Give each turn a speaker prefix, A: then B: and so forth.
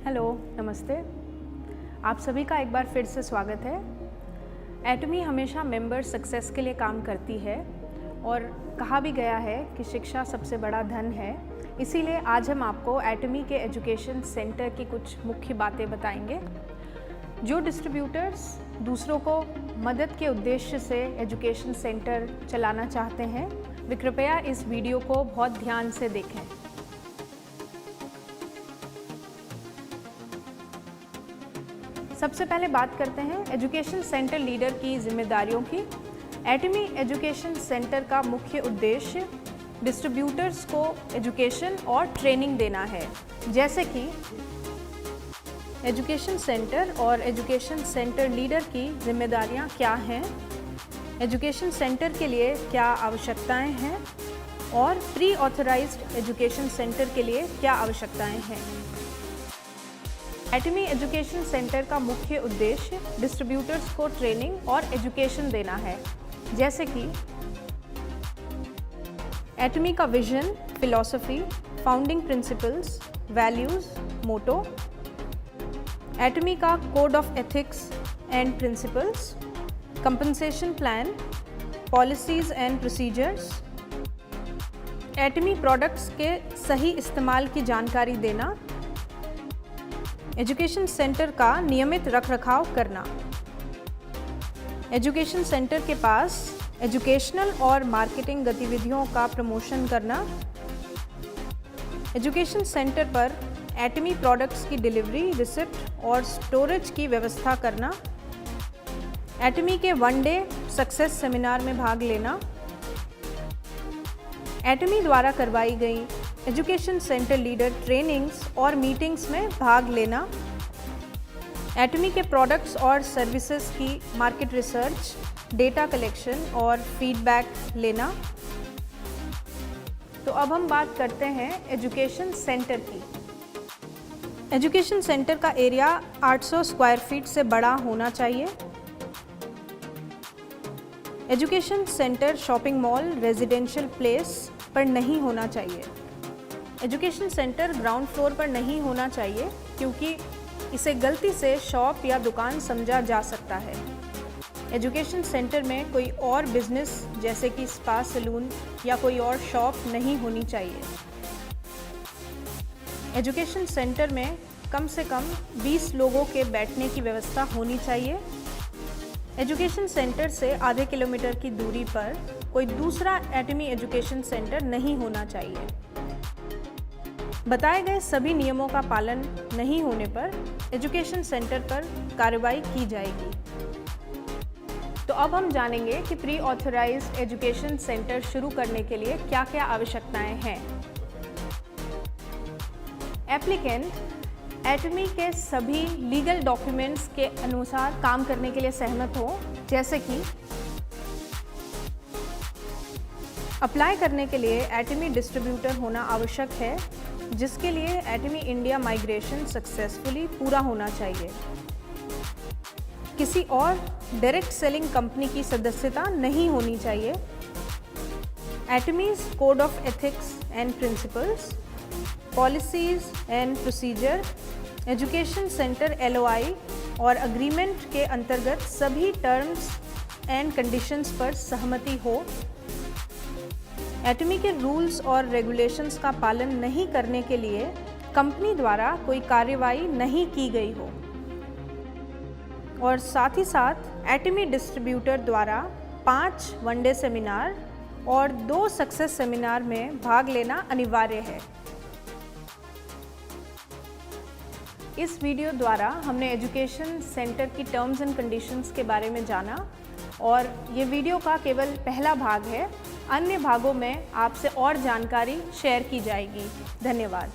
A: Hello, नमस्ते। आप सभी का एक बार फिर से स्वागत है। एटमी हमेशा मेंबर सक्सेस के लिए काम करती है और कहा भी गया है कि शिक्षा सबसे बड़ा धन है। इसीलिए आज हम आपको एटमी के एजुकेशन सेंटर की कुछ मुख्य बातें बताएंगे। जो डिस्ट्रीब्यूटर्स दूसरों को मदद के उद्देश्य से एजुकेशन सेंटर चलाना चाहते हैं, वे कृपया इस वीडियो को बहुत ध्यान से देखें। सबसे पहले बात करते हैं एजुकेशन सेंटर लीडर की जिम्मेदारियों की। एटमी एजुकेशन सेंटर का मुख्य उद्देश्य डिस्ट्रीब्यूटर्स को एजुकेशन और ट्रेनिंग देना है, जैसे कि एजुकेशन सेंटर और एजुकेशन सेंटर लीडर की जिम्मेदारियां क्या हैं, एजुकेशन सेंटर के लिए क्या आवश्यकताएं हैं और प्री ऑथराइज्ड एजुकेशन सेंटर के लिए क्या आवश्यकताएं हैं। एटमी एजुकेशन सेंटर का मुख्य उद्देश्य डिस्ट्रीब्यूटर्स को ट्रेनिंग और एजुकेशन देना है, जैसे कि एटमी का vision, philosophy, founding principles, values, motto, Atomy का code of ethics and principles, compensation plan, policies and procedures, Atomy products के सही इस्तेमाल की जानकारी देना, एजुकेशन सेंटर का नियमित रखरखाव करना। एजुकेशन सेंटर के पास एजुकेशनल और मार्केटिंग गतिविधियों का प्रमोशन करना, एजुकेशन सेंटर पर एटमी प्रोडक्ट्स की डिलीवरी, रिसिप्ट और स्टोरेज की व्यवस्था करना, एटमी के वन डे सक्सेस सेमिनार में भाग लेना, एटमी द्वारा करवाई गई एजुकेशन सेंटर लीडर ट्रेनिंग्स और मीटिंग्स में भाग लेना, एटमी के प्रोडक्ट्स और सर्विसेज की मार्केट रिसर्च, डेटा कलेक्शन और फीडबैक लेना। तो अब हम बात करते हैं एजुकेशन सेंटर की। एजुकेशन सेंटर का एरिया 800 स्क्वायर फीट से बड़ा होना चाहिए। Education centre shopping mall, residential place पर नहीं होना चाहिए। एजुकेशन सेंटर ग्राउंड फ्लोर पर नहीं होना चाहिए क्योंकि इसे गलती से शॉप या दुकान समझा जा सकता है। एजुकेशन सेंटर में कोई और बिजनेस जैसे कि स्पा, सैलून या कोई और शॉप नहीं होनी चाहिए। एजुकेशन सेंटर में कम से कम 20 लोगों के बैठने की व्यवस्था होनी चाहिए। एजुकेशन सेंटर से आधे किलोमीटर की दूरी पर कोई दूसरा एटमी एजुकेशन सेंटर नहीं होना चाहिए। बताए गए सभी नियमों का पालन नहीं होने पर एजुकेशन सेंटर पर कार्रवाई की जाएगी। तो अब हम जानेंगे कि प्री ऑथराइज्ड एजुकेशन सेंटर शुरू करने के लिए क्या क्या आवश्यकताएं हैं। एप्लीकेंट एटमी के सभी लीगल डॉक्यूमेंट्स के अनुसार काम करने के लिए सहमत हो, जैसे कि अप्लाई करने के लिए एटमी डिस्ट्रीब्यूटर होना आवश्यक है, जिसके लिए एटमी इंडिया माइग्रेशन सक्सेसफुली पूरा होना चाहिए। किसी और डायरेक्ट सेलिंग कंपनी की सदस्यता नहीं होनी चाहिए। Atomy's code of ethics and principles, policies and procedure, education centre LOI और अग्रीमेंट के अंतर्गत सभी टर्म्स एंड कंडीशंस पर सहमति हो। एटमी के रूल्स और रेगुलेशंस का पालन नहीं करने के लिए कंपनी द्वारा कोई कार्रवाई नहीं की गई हो, और साथ ही साथ एटमी डिस्ट्रीब्यूटर द्वारा 5 वनडे सेमिनार और 2 सक्सेस सेमिनार में भाग लेना अनिवार्य है। इस वीडियो द्वारा हमने एजुकेशन सेंटर की टर्म्स एंड कंडीशंस के बारे में जाना, और ये वीडियो का केवल पहला भाग है। अन्य भागों में आपसे और जानकारी शेयर की जाएगी। धन्यवाद।